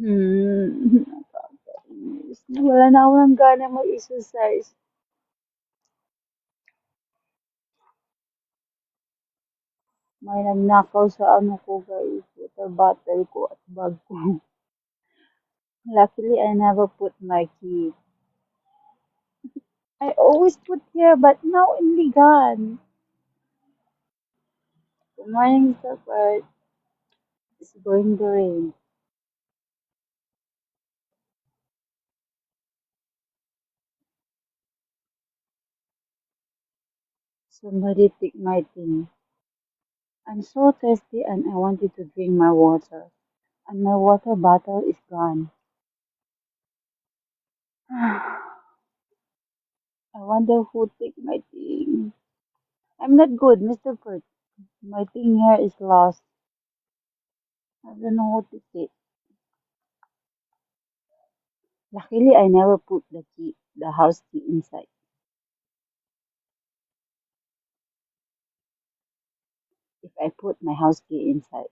Nakakainis. Wala na ako ng gana mag-exercise. May nagnakaw sa ano ko guys, water bottle ko at bag ko. Luckily, I never put my key. I always put here, but now hindi gone. Good morning, Mr. Bird. It's going to rain. Somebody take my thing. I'm so thirsty and I wanted to drink my water. And my water bottle is gone. I wonder who took my thing. I'm not good, Mr. Bird. My thing here is lost. I don't know who took it. Luckily, I never put the key, the house key inside. If I put my house key inside,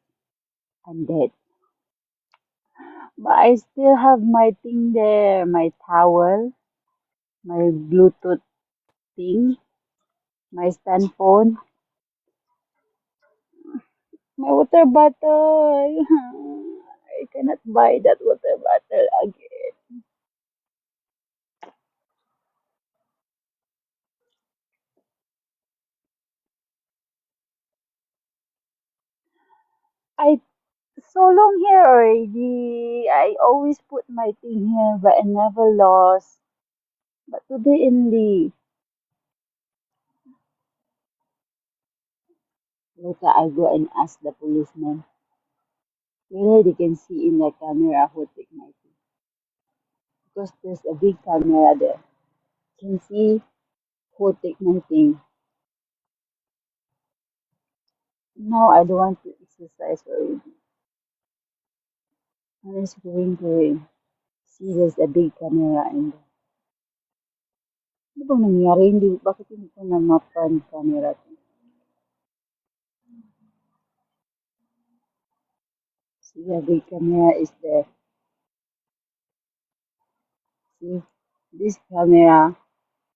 I'm dead. But I still have my thing there, my towel, my Bluetooth thing, my stand phone, my water bottle. I cannot buy that water bottle again. I so long here already. I always put my thing here, but I never lost. But today only. Later I go and ask the policeman whether they can see in the camera who take my thing. Because there's a big camera there. Can see who take my thing. Now I don't want to exercise already. I'm just going to rain. See, there's a big camera in there. Ano bang nangyari? Hindi, bakit hindi ko namapan camera? See, the big camera is there. See, this camera,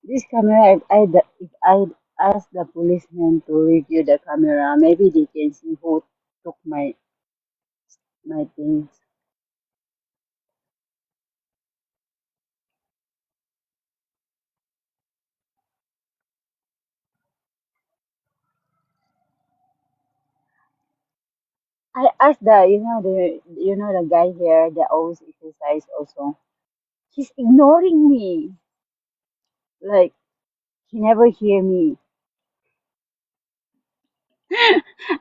if I ask the policeman to review the camera, maybe they can see who took my things. I asked the guy here that always exercise also. He's ignoring me. Like he never hear me.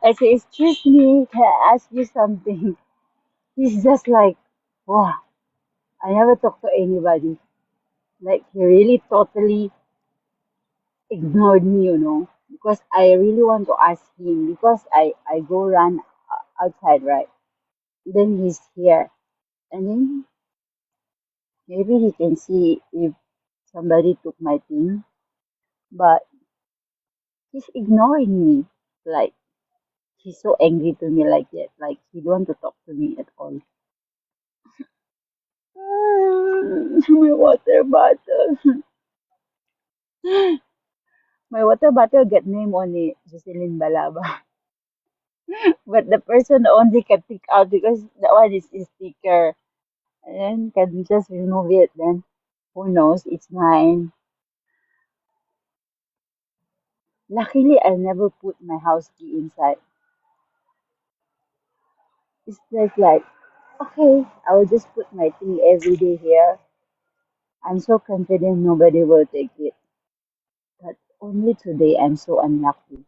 I say, excuse me, can I ask you something? He's just like, wow, I never talk to anybody. Like he really totally ignored me, because I really want to ask him because I go run outside, right? Then he's here, and then maybe he can see if somebody took my thing, but he's ignoring me. Like he's so angry to me like that. Like he don't want to talk to me at all. My water bottle. My water bottle got name on it, Jocelyn Balaba. But the person only can pick out because that one is a sticker. And then can just remove it. Then who knows? It's mine. Luckily, I never put my house key inside. It's just like, okay, I will just put my thing every day here. I'm so confident nobody will take it. But only today I'm so unlucky.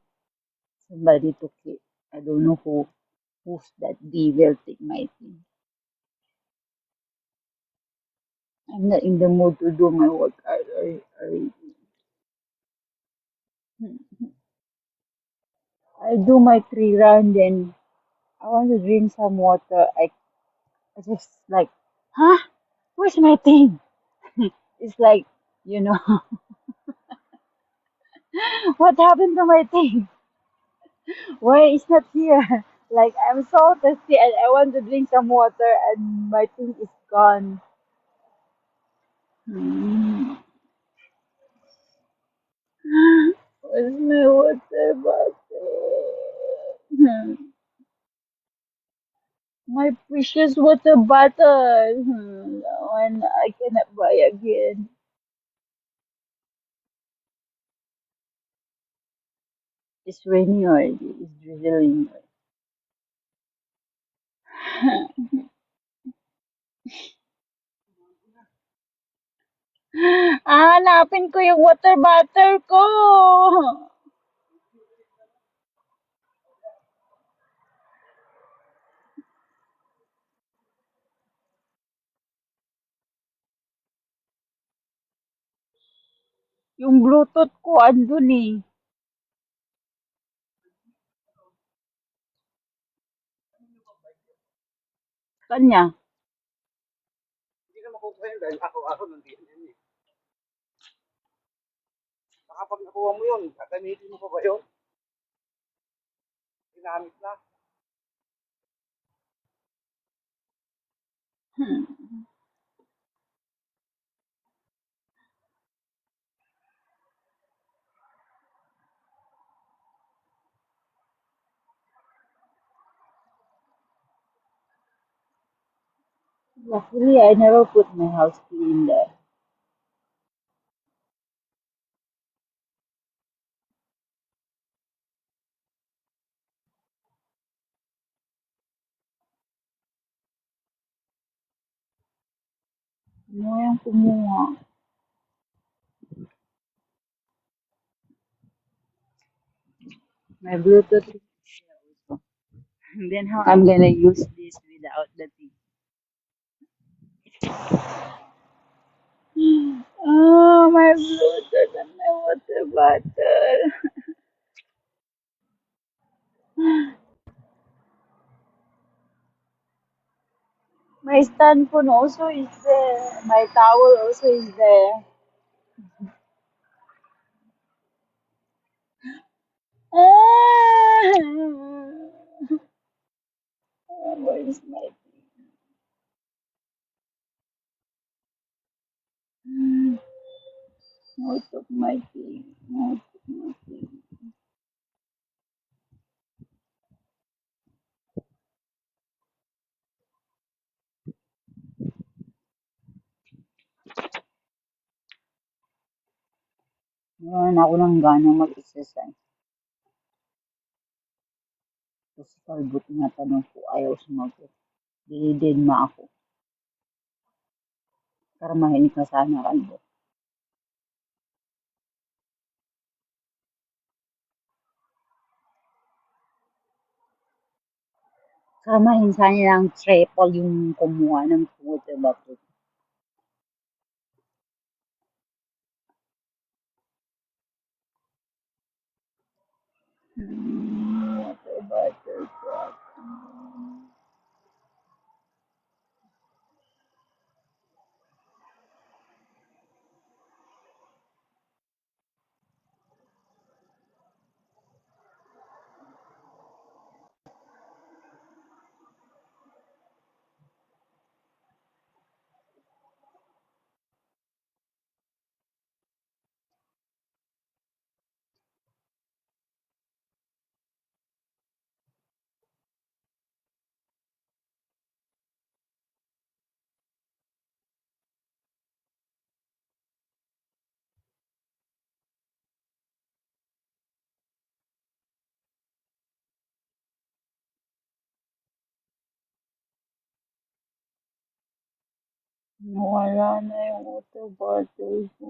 Somebody took it. I don't know who's that they will take my thing. I'm not in the mood to do my workout or I do my 3 round, then I want to drink some water. I just like, huh? Where's my thing? It's like, you know, what happened to my thing? Why it's not here? Like I'm so thirsty and I want to drink some water and my thing is gone. Hmm. Where's my water bottle? Hmm. My precious water bottle. That one I cannot buy again. It's raining already. It's drizzling. Hanapin ko yung water bottle ko. Yung Bluetooth ko andun eh. Kanya. Hmm. Luckily, I never put my house key in there. Ano yung kumuha? My Bluetooth is also. And then how I'm gonna use this without the thing? Oh, my Bluetooth and my water bottle. My stand phone also is there. My towel also is there. Ah! Where is my thing? Out of my thing. Out of my thing. Ngayon ako ng gana mag-exercise. Kasi kalbo tinatanong ko, ayaw sumagot. Dinidedma ako. Para mahinig ka sana kalbo. Para mahinsa niya ng triple yung kumuha ng water bottle. Water bottle truck. Nawala na yung water bottle ko.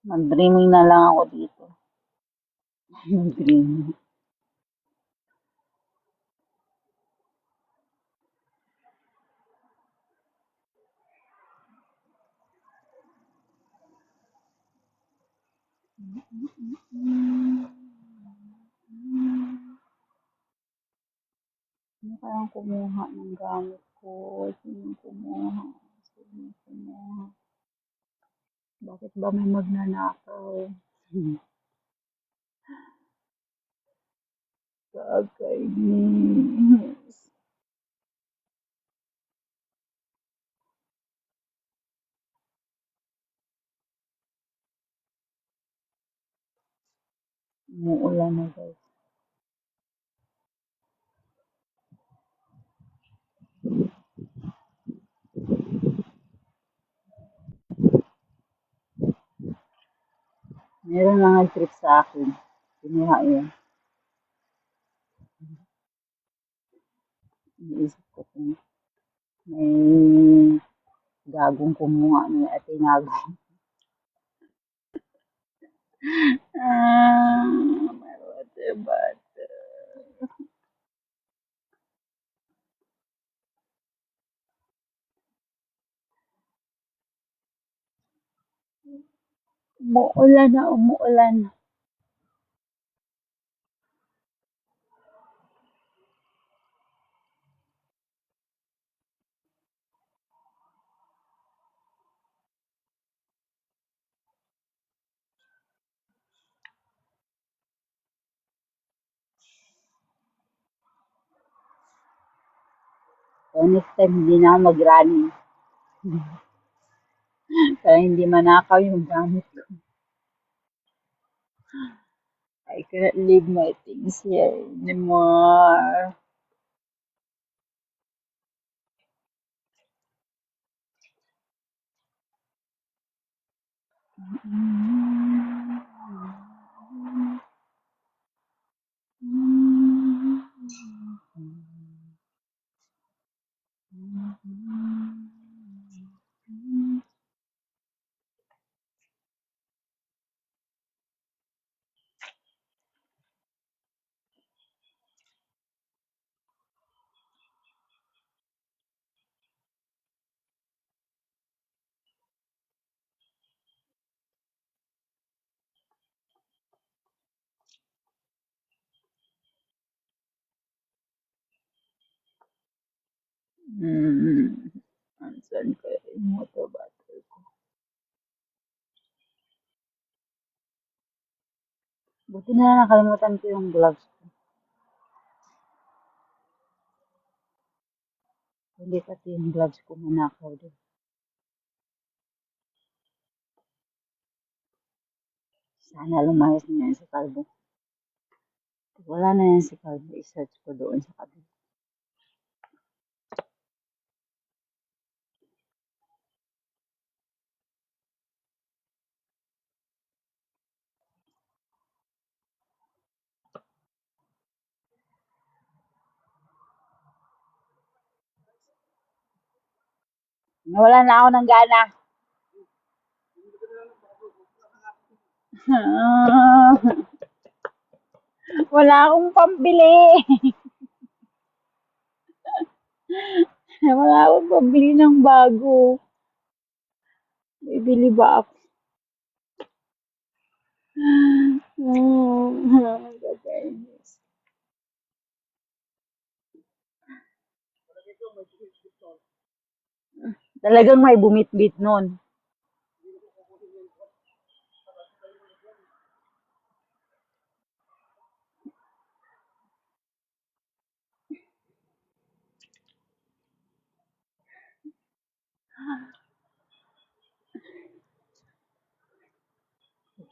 Mag-dreaming na lang ako dito. Mag-dreaming. Ano kayang kumuha ng gamit ko? Sino kumuha? Sino kumuha? Bakit ba may magnanakaw? Kakainis. Umuulan na guys. Meron lang nag-trip sa akin. Kinuha yun. Iniisip ko kung may gagong kumuha na at tinago. Diba? Umuulan na umuulan. So next time hindi na ako mag-running. Kaya hindi manakaw yung gamit ko. I cannot leave my things here anymore. Saan kaya yung water bottle ko? Buti na lang nakalimutan ko yung gloves ko. Hindi pati yung gloves ko manakaw din. Sana lumayas na yan si Calvo. Wala na yan si Calvo. I-search ko doon sa kabila. Nawala na ako ng gana. Wala akong pambili. Wala akong pambili ng bago. Bibili ba ako? Kakainis. Talagang may bumitbit nun.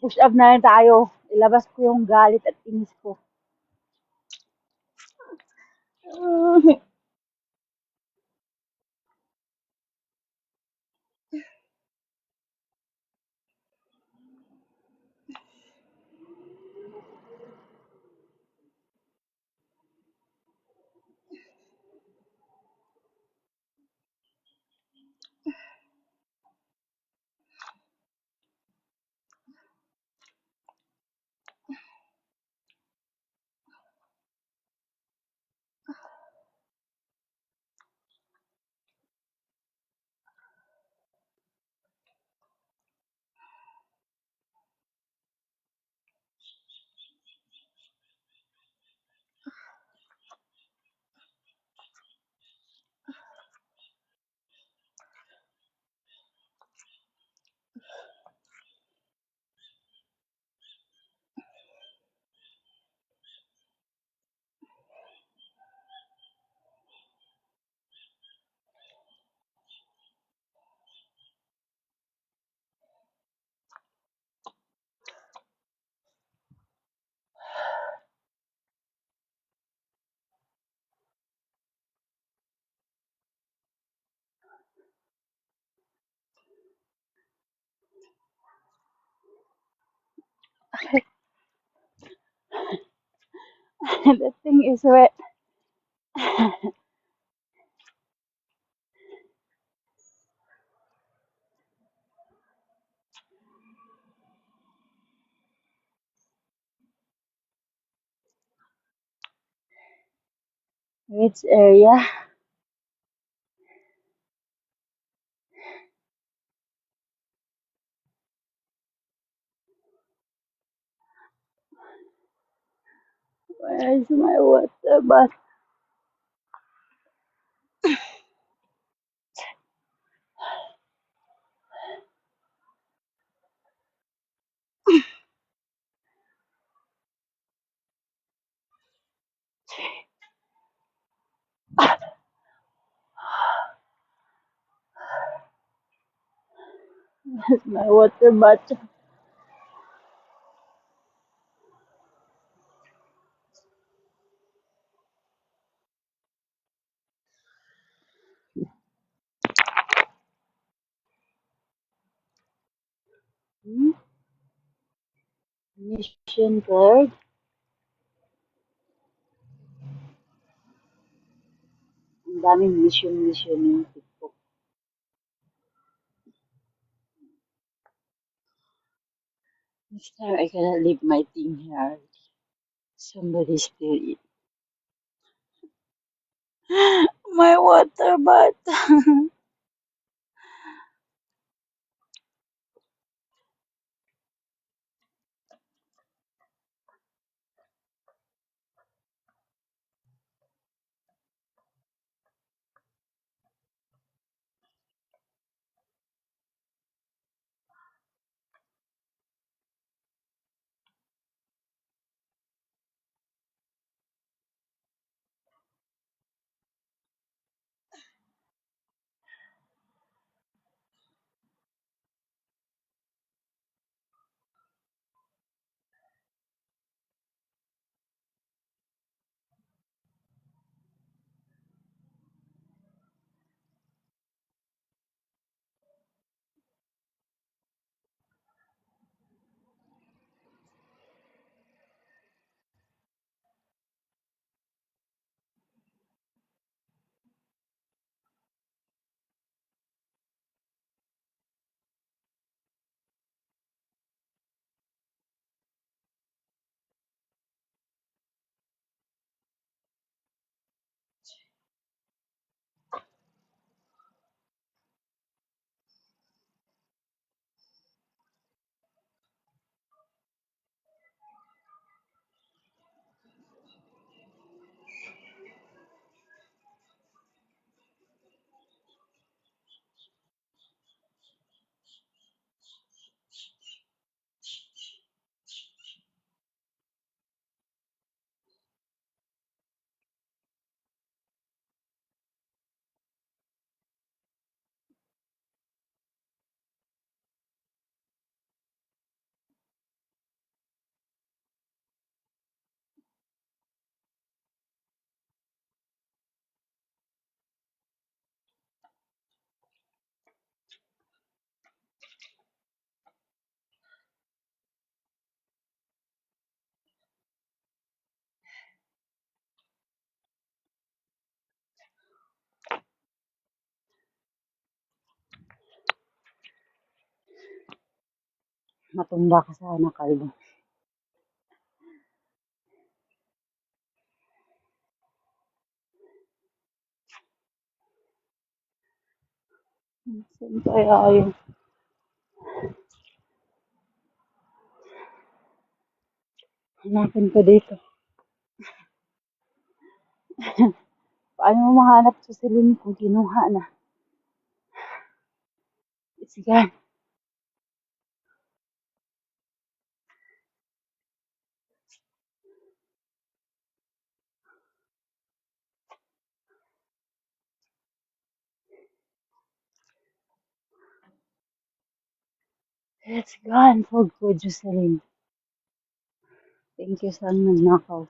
Push up na rin tayo. Ilabas ko yung galit at inis ko. The thing is wet. Which area? Where is my water bottle? Where's my water bottle? Hmm? Mission card? Ang daming mission yung TikTok. This time I cannot leave my thing here. Somebody's still eat. My water bottle. Matunda ka sana, Kalbo. Saan kaya yun? Hanapin ko dito. Paano mo mahanap sa Celine kung kinuha na? It's gone. It's gone. Food ko, Jocelyn. Thank you sa nagnakaw.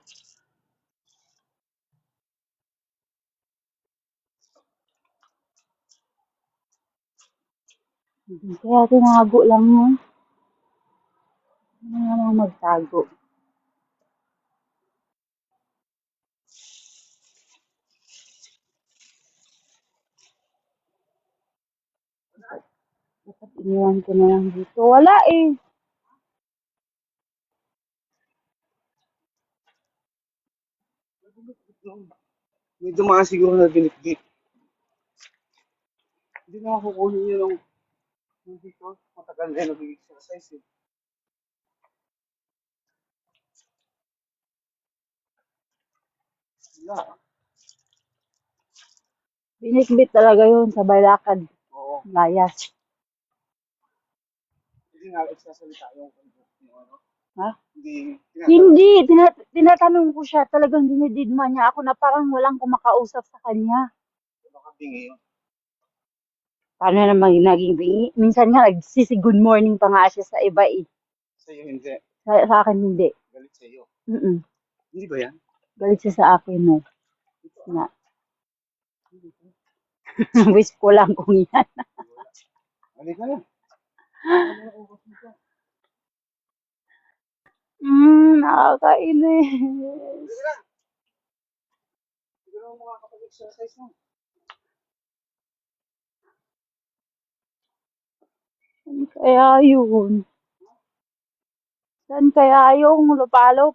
Kaya tinago lang mo. Ano naman kang magtago. Dapat iniwan ko na lang dito. Wala eh. May dumaan siguro na binitbit. Hindi na kukunin yun ng dito. Matagal na nag-exercise eh. Wala. Binikbit talaga yun sa lakad. Oo. Layas. Hindi nga nagsasalita yung ano. Ha? Hindi. Hindi. Tinatanong ko siya. Talagang dinididma niya ako na parang walang kumakausap sa kanya. Baka bingi yun. Paano naman naging bingi? Minsan nga nagsisi-good morning pa nga siya sa iba eh. Sa'yo hindi. Sa akin hindi. Galit sa'yo. Mm-mm. Hindi ba yan? Galit siya sa akin no. Na. Wish ko lang kung yan. Halika na. Nakakainis. Siguro mo makakapag-exercise na. Saan kaya yun? Saan kaya yung lupalop?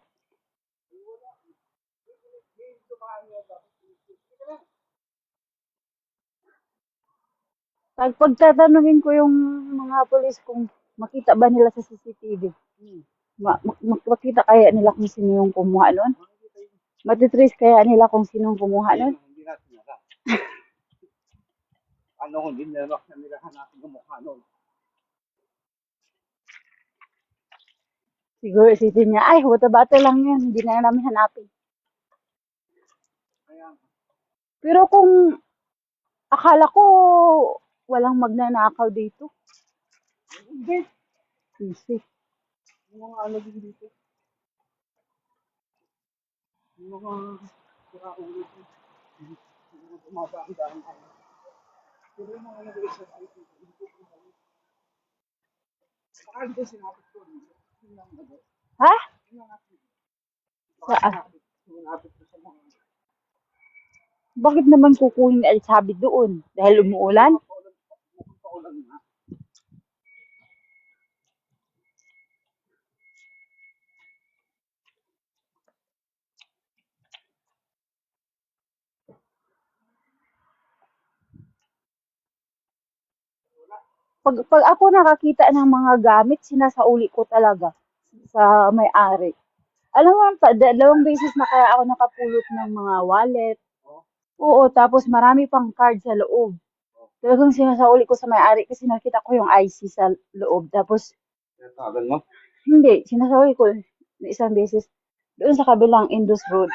Pagtatanungin ko yung mga polis kung makita ba nila sa CCTV. Makita kaya nila kung sino yung kumuha nun? Matitrace kaya nila kung sino yung kumuha nun? Hindi natin alam. Ano kung hindi nila hanapin yung mukha nun? Siguro isipin niya, ay, water bottle lang yun. Hindi na namin hanapin. Pero kung akala ko walang magnanakaw dito. Hindi. Easy. Yung mga ano din dito. Yung mga siraulo dito. Yung mga tumabaan-daan tayo. Pero yung mga nag-exercise dito, hindi ko pinali. Saka dito sinapit ko. Ha? Saan? Sinapit ko sa mga Bakit naman kukunin ni Elsabi doon? Dahil umuulan? paulan na. Pag ako nakakita ng mga gamit, sinasauli ko talaga sa may-ari. Alam mo, dalawang beses na kaya ako nakapulot ng mga wallet. Oo, tapos marami pang card sa loob. Talagang sinasauli ko sa may-ari kasi nakita ko yung IC sa loob. Tapos, Tagal mo? hindi, sinasauli ko na isang beses doon sa kabilang Indus Road.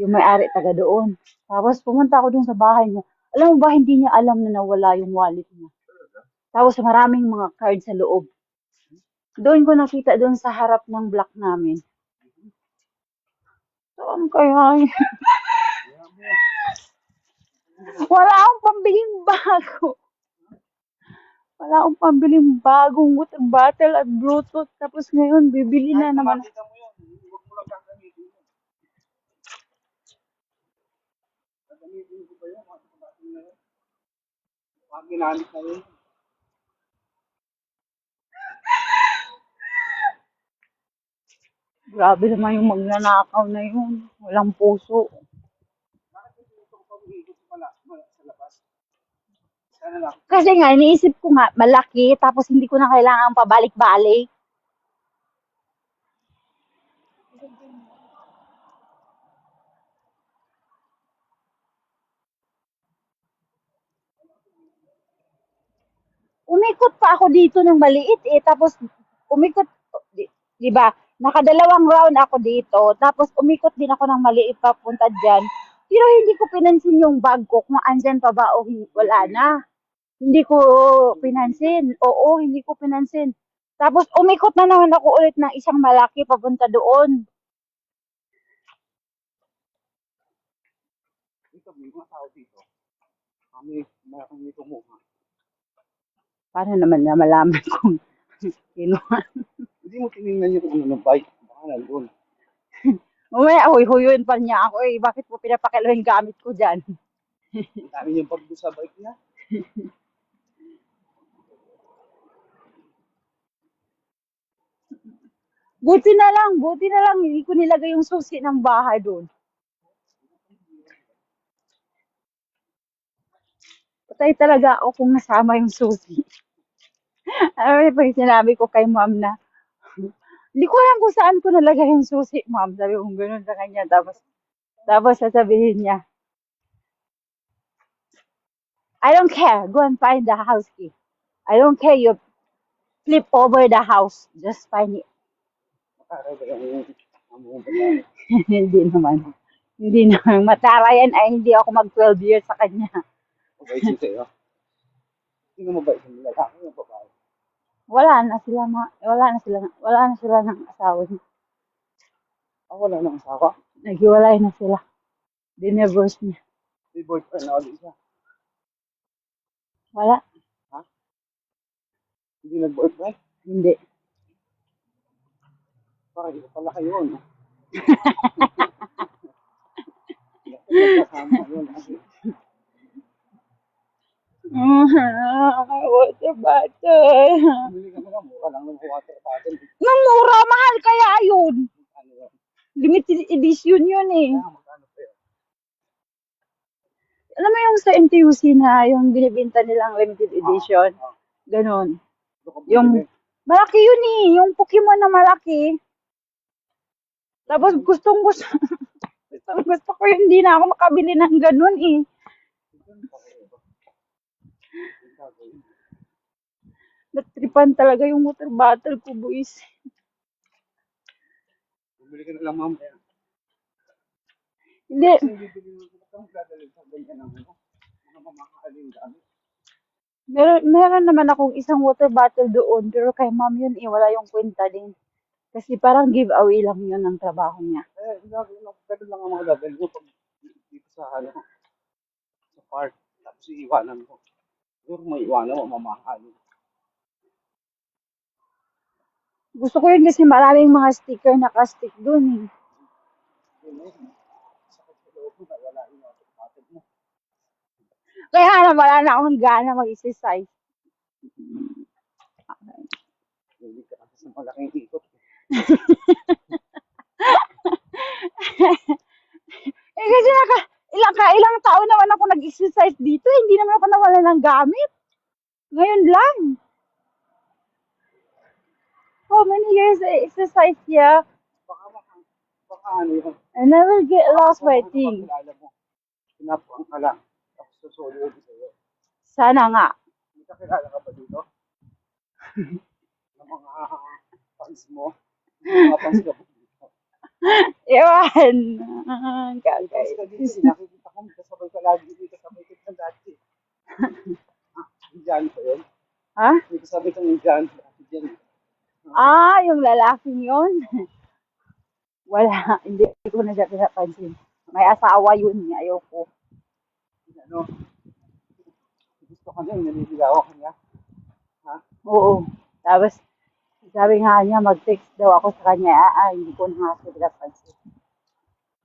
Yung may-ari taga doon. Tapos pumunta ako doon sa bahay niya. Alam mo ba, hindi niya alam na nawala yung wallet niya. Tapos maraming mga card sa loob. Doon ko nakita doon sa harap ng block namin. Saan kaya? Wala akong pambiling bago. Wala akong pambiling bagong water bottle at Bluetooth. Tapos ngayon, bibili na naman. Makita mo yun. Huwag mo lang gagamitin yun. Gagamitin ko ba yun? Makita na yun. Pag ginamit na yun. Grabe naman yung magnanakaw na yun. Walang puso. Bakit hindi ito ko pag-iikot sa labas? Sana lang. Kasi nga, iniisip ko nga, malaki, tapos hindi ko na kailangan pabalik-balik. Umikot pa ako dito ng maliit eh, tapos umikot, di ba? Nakadalawang round ako dito, tapos umikot din ako ng maliit papunta dyan. Pero hindi ko pinansin yung bag ko kung andyan pa ba o wala na. Hindi ko pinansin. Oo, hindi ko pinansin. Tapos umikot na naman ako ulit ng isang malaki papunta doon. Dito, may mga tao dito. Kami kumuha. Paano naman na malaman kung kinuha? Hindi mo tinignan yung ano ng bike. Baka nandun. Mamaya, huy-huyuin pa niya ako eh. Bakit mo pinapakilo yung gamit ko dyan? Ang dami niyang pag sa bike niya. Buti na lang, hindi ko nilagay yung susi ng bahay doon. Patay talaga ako kung nasama yung susi. Alam mo, pag sinabi ko kay ma'am na, hindi ko alam kung saan ko nalagay yung susi, ma'am. Sabi ko gano'n sa kanya. Tapos sasabihin niya, I don't care. Go and find the house key. I don't care. You flip over the house. Just find it. Mataray ba yung among babae? Hindi naman. Hindi naman. Matara yan ay hindi ako mag-12 years sa kanya. Mabait siya sa'yo. Sino mabait sa lalaki yung babae? Wala na sila ng asawa niya. Wala nang asawa. Naghiwalay na sila. Dineverse niya. May boyfriend na ulit siya. Wala. Ha? Hindi nag-boyfriend? Hindi. Bakit iba pala kayo, no? Nagkasama yun. Water bottle. Bumili ka na mura lang ng water bottle. Mura, mahal kaya yun. Ano yun? Limited edition yun eh. Magkano pa yun? Alam mo yung sa NTUC na yung binibinta nilang limited edition? Ganon. Yung, malaki yun eh. Yung Pokemon na malaki. Tapos gustong gusto ko yun. Hindi na ako makabili ng ganon eh. Natripan talaga yung water bottle ko, boys. Bumili ka na lang, ma'am. Hindi. Kasi bibili mo kung dadalhin sa ganyan ng mga mamakaling gamit. Meron naman akong isang water bottle doon, pero kay ma'am yun eh, wala yung kwenta din. Kasi parang giveaway lang yun ng trabaho niya. Ganun lang ang mga dadalhin mo pag dito sa, sa park. Tapos iiwanan mo. Siguro may iwanan mo, mamahalin. Gusto ko yun kasi maraming mga sticker naka-stick doon eh. Sakit sa loob mo, wala yung water bottle mo. Kaya wala na akong gana mag-exercise. Hindi ka kasi sa malaking ikot. Kasi ilang taon naman ako nag-exercise dito. Hindi naman ako nawala ng gamit. Ngayon lang. How many years I exercise here? Baka ano yun. I never get lost by things. Pinapuan ka lang. Tapos susuli ulit sa'yo. Sana nga. Hindi ka kilala ka ba dito? Ng mga fans mo? Mga fans ka ba dito? Ewan. Fans ka dito. Nakikita ko, kasabay ka lagi dito. Kasabay ka ng dati. Indian pa yun? Ha? May kasabay kang Indian. Indian. Yung lalaking yun. Wala. Hindi ko na siya pinapansin. May asawa yun. Ayoko. Ano? Gusto ka niya, naniligaw ka niya. Ha? Oo. Tapos, sabi nga niya, mag-text daw ako sa kanya. Hindi ko na nga siya pinapansin.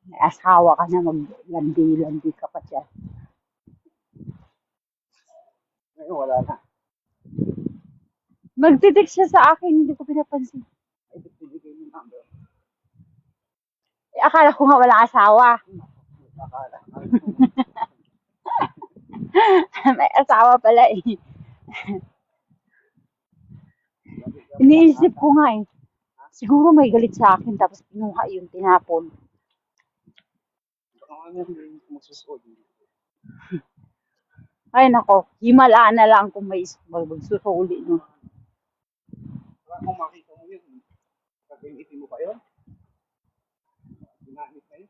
May asawa ka na, maglandi-landi ka pa siya. Ngayon, wala na. Magte-text siya sa akin, hindi ko pinapansin. Ay, bibigay mo number. Akala ko nga walang asawa. Akala. May asawa pala eh. Iniisip ko nga eh. Siguro may galit sa akin tapos pinuha yun, tinapon. Baka ano yung magsusuli. Ay nako, himala na lang kung may magsusuli no. Baka kung makita mo yun, gagamitin mo pa yun? Ginamit na yun.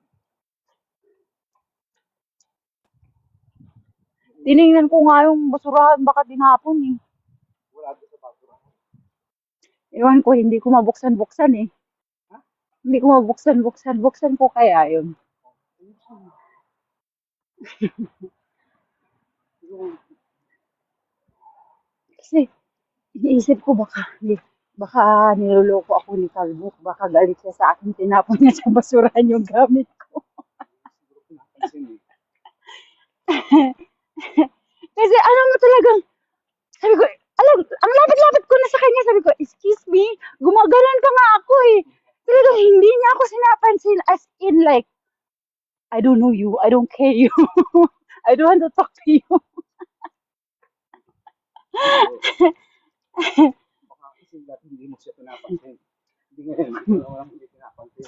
Tiningnan ko nga yung basurahan, baka tinapon eh. Wala doon sa basura. Ewan ko, hindi ko mabuksan-buksan eh. Ha? Hindi ko mabuksan-buksan. Buksan ko kaya yun. Kasi, iniisip ko baka, Baka niloloko ako ni Kalbo. Baka galit siya sa akin. Tinapon niya sa basurahan yung gamit ko. Siguro pinapansin eh. Kasi alam mo talagang, sabi ko, alam, ang lapit-lapit ko na sa kanya. Sabi ko, excuse me, gumagalan ka nga ako eh. Talagang hindi niya ako sinapansin as in like, I don't know you, I don't care you. I don't want to talk to you. Baka kasi dati hindi mo siya pinapansin. Hindi ngayon, walang hindi pinapansin.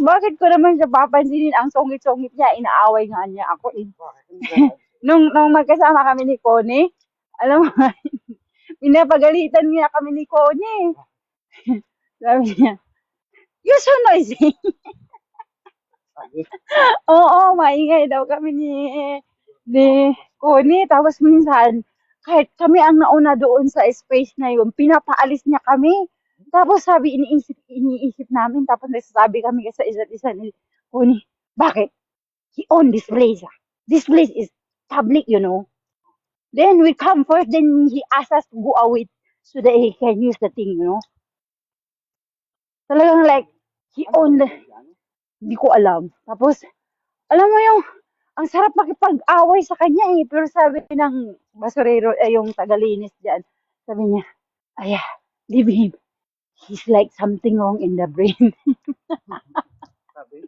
Bakit ko naman siya papansinin? Ang sungit-sungit niya, inaaway nga niya ako eh. Bakit? Ano ba? Nung magkasama kami ni Connie, alam mo, pinapagalitan niya kami ni Connie. Sabi niya, you're so noisy. Sabi, Oo, maingay daw kami ni Connie. Tapos minsan, kahit kami ang nauna doon sa space na yun, pinapaalis niya kami. Tapos sabi, iniisip namin, tapos nagsasabi kami sa isa't isa ni Connie, bakit? He owned this place. Ah. This place is public, you know. Then we come first, then he asked us to go away so that he can use the thing, you know. Talagang like, he owned, hindi ko alam. Tapos, alam mo yung, ang sarap makipag-away sa kanya eh. Pero sabi ng basurero, yung tagalinis dyan, sabi niya, ay, leave him. He's like something wrong in the brain. sabi,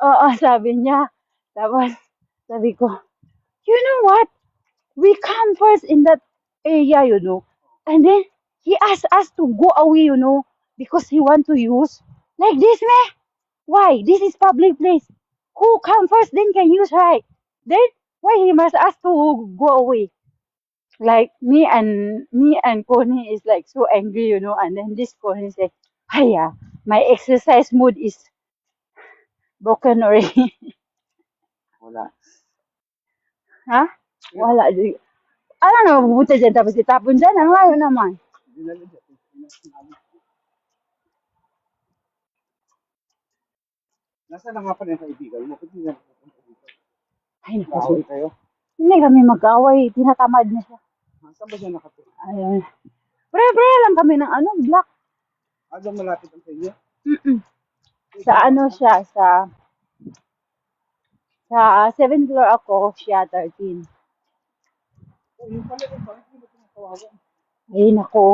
Oo, sabi niya. Tapos, sabi ko, you know what? We come first in that area, you know. And then, he asked us to go away, you know, because he want to use. Like this, meh? Why? This is public place. Who come first, then can use, right? Then, why he must ask to go away? Like, me and Connie is like so angry, you know, and then this Connie say, hiya, my exercise mood is broken already. wala. Ha? Wala. Ano na mabubuta dyan, tapos itapon dyan, ano ayaw naman. Dinala dyan. Sinabi. Nasaan na nga pala yung kaibigan mo? Ba't hindi na pupunta dito? Ay, naku, Kaaway kayo? hindi kami mag-away, tinatamad na siya. Saan ba siya nakatira? Ayun. Pre lang kami ng ano, black. Doon malapit ang sa inyo? Mm-mm. Sa ano siya, sa 7th floor ako, siya 13. Yung pala rin, bakit hindi mo tinatawagan? Ay, nako.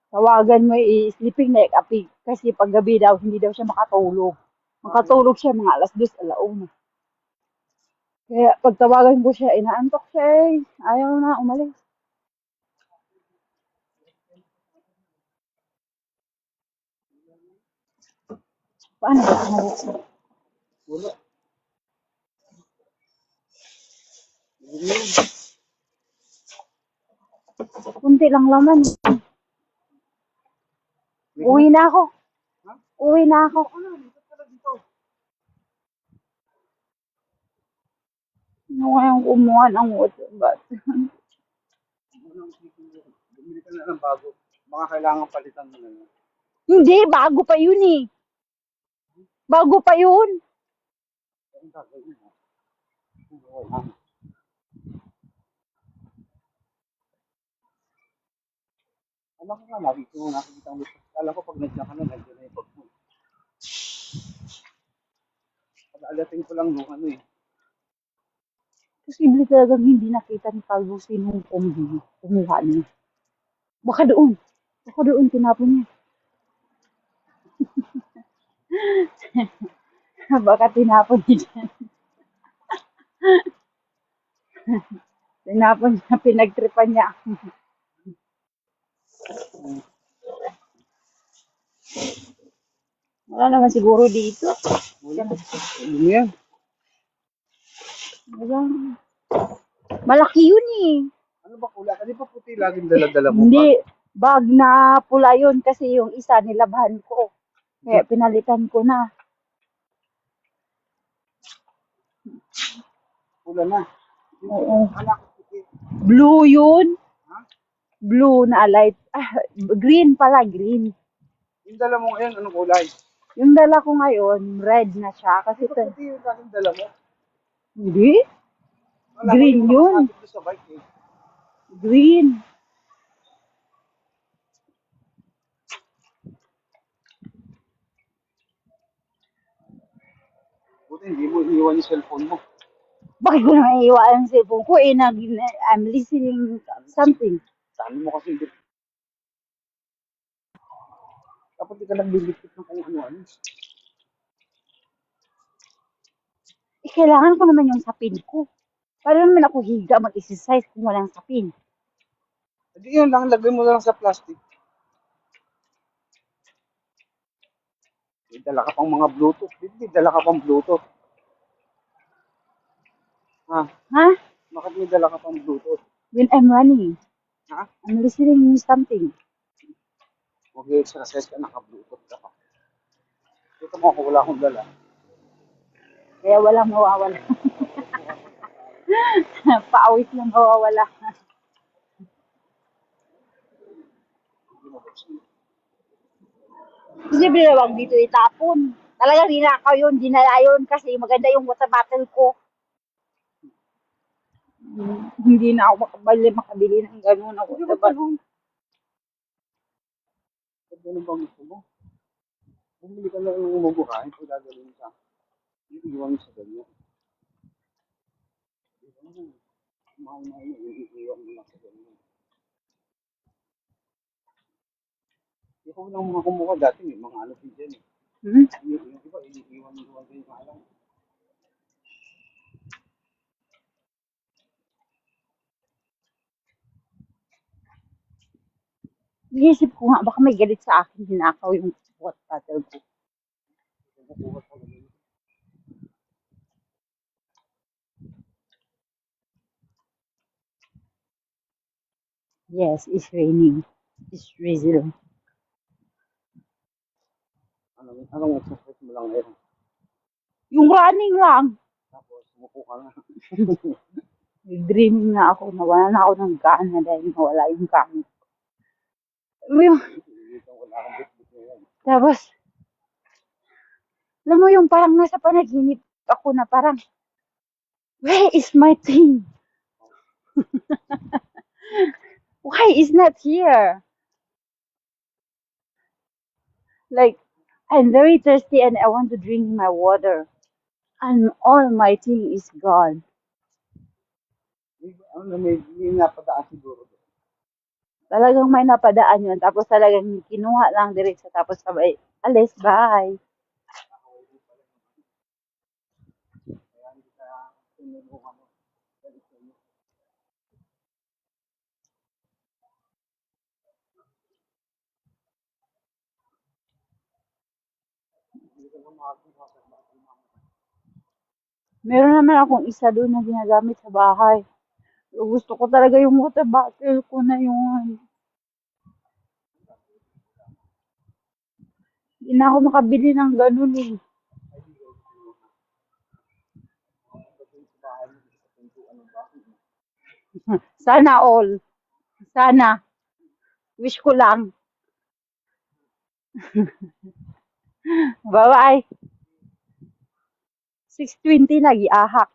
Tawagan mo sleeping like a pig. Kasi pag gabi daw, hindi daw siya makatulog. Makatulog siya mga alas 2, alauna. Kaya pag tawagan ko siya, inaantok siya eh. Ayaw na umalis. Paano ba umalis? Wala. Kunti lang laman. Uwi na ako. Uwi na ako. Ano kayang kumuha ng water bottle? Bumili ka na ng bago. Baka kailangan palitan mo na yun. Hindi, bago pa yun eh. Bago pa yun. Ang gagawin mo. Alam ko nga, lagi ko nakikita ang gusto. Alam ko pag nandiyan ka na, nandiyan na yung pag mo. Pag-alating ko lang nung ano eh. Posible talagang hindi nakita ni Calvo sinong kumuha niya. Baka doon. Baka doon tinapon niya. Baka tinapon niya dyan. Tinapon niya, pinagtripan niya. Wala naman siguro dito. Wala. Ano yan? Wala. Malaki yun eh. Ano ba kulay? Ano ba puti laging dala-dala mo? Hindi. Bag na pula yun kasi yung isa nilabhan ko. Kaya pinalitan ko na. Pula na. Oo. Anak ko puti. Blue yun. Ha? Blue na light. Green pala, green. Yung dala mo ngayon, anong kulay? Yung dala ko ngayon, red na siya. Kasi Ano ba puti yung laging dala mo? hindi. Wala Green ko yun. Sa bike eh. Green. hindi mo iiwan yung cellphone mo. Bakit ko naman iiwan ang cellphone ko? I'm listening something. Saan mo kasi dapat di ka nagbibigit ng kung ano-ano. Kailangan ko naman yung sapin ko. Paano naman ako higa mag-exercise kung walang sapin? Hindi yun lang, lagay mo lang sa plastic. May dala ka pang mga Bluetooth. May dala ka pang Bluetooth. Ha? Ha? Bakit may dala ka pang Bluetooth? When I'm running, Ha? I'm listening something. Mag-exercise ka, naka-Bluetooth ka pa. Dito mo ako, wala akong dala. Kaya walang mawawala. Paawit lang mawawala. Siyempre na dito itapon. Talagang dinakaw yun, dinala yun kasi maganda yung water bottle ko. Hindi na ako makabili ng gano'n na water bottle. Ano bang gusto mo? Bumili ka lang ng umuburahin kung gagawin sa iiwan mo sa ganyan. Mahal na yun, iiwan mo lang sa ganyan. Ikaw lang mga kumuha dati, may mga ano din dyan eh. Yung iba, iiwan mo din yung alam. Iisip ko nga, baka may galit sa akin, hinakaw yung water bottle ko. Yes, it's raining. It's drizzling. Anong exercise mo lang ngayon? Yung running lang. Tapos, sumuko ka na. Dreaming na ako, nawala na ako ng gana dahil nawala yung gana. Tapos, alam mo yung parang nasa panaginip ako na parang, where is my thing? Why is not here? Like, I'm very thirsty and I want to drink my water. And all my thing is gone. May napadaan siguro. Talagang may napadaan yun. Tapos talagang kinuha lang diretso. Tapos sabay, alis, bye. Meron naman akong isa doon na ginagamit sa bahay. So, gusto ko talaga yung water bottle ko na yun. Hindi na ako makabili ng ganun eh. Sana all. Sana. Wish ko lang. Bye-bye. 6:20 na, giahak.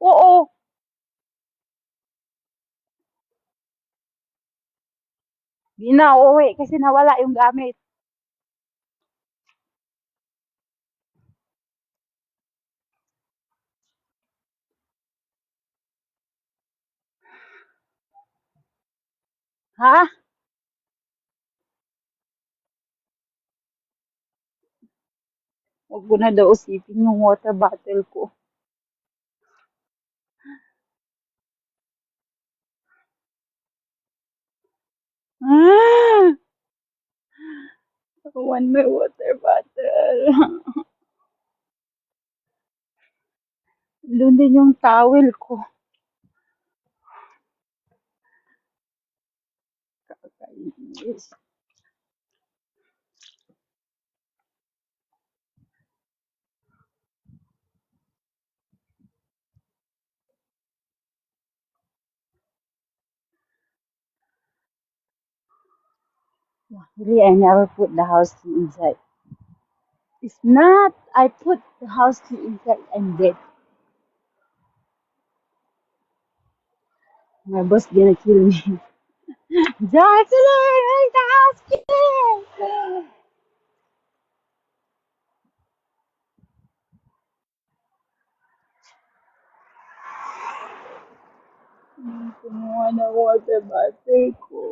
Oo. Di na uuwi kasi nawala yung gamit. Ha? Huwag ko na daw usipin yung water bottle ko. Ah! I want my water bottle. Doon din yung towel ko. Kakainis. Really, I never put the house key inside. It's not, I put the house key inside and dead. My boss gonna kill me. Jocelyn, where's the house key? Kumuha ng water bottle ko.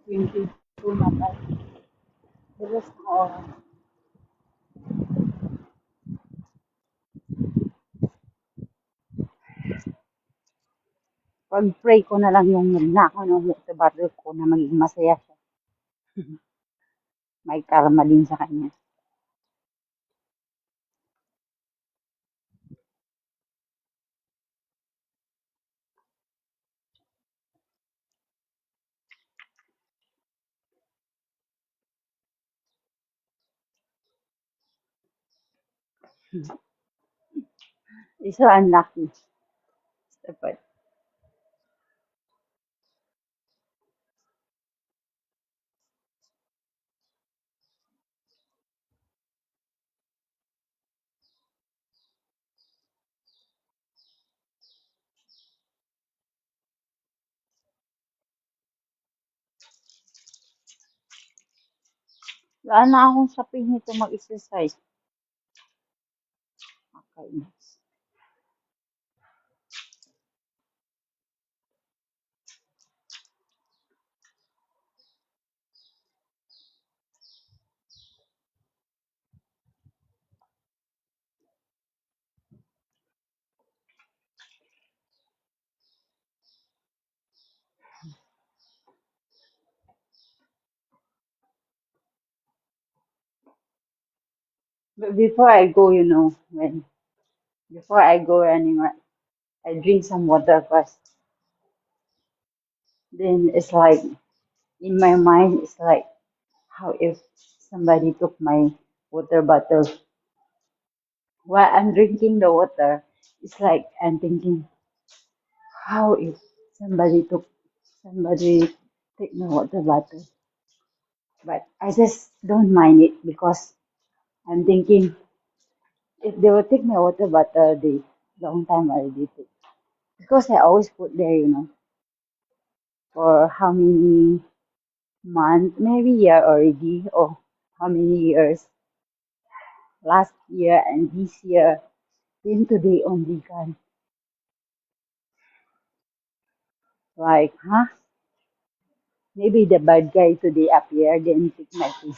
Twenty two na tayo. Bilis na oras. Pag-pray ko na lang yung nagnakaw ng water bottle ko na maging masaya siya. May karma din sa kanya. He's so unlucky. Dapat. Wala na akong saping nito mag-exercise. Nakakainis. But before I go, before I go running, right, I drink some water first. Then it's like, in my mind, it's like, how if somebody took my water bottle while I'm drinking the water? It's like I'm thinking, how if somebody take my water bottle? But I just don't mind it because I'm thinking, if they will take my water bottle, they long time already take. Because I always put there, for how many months, maybe year already, or how many years, last year and this year, then today only gone. Like, huh? Maybe the bad guy today appear, then take my thing.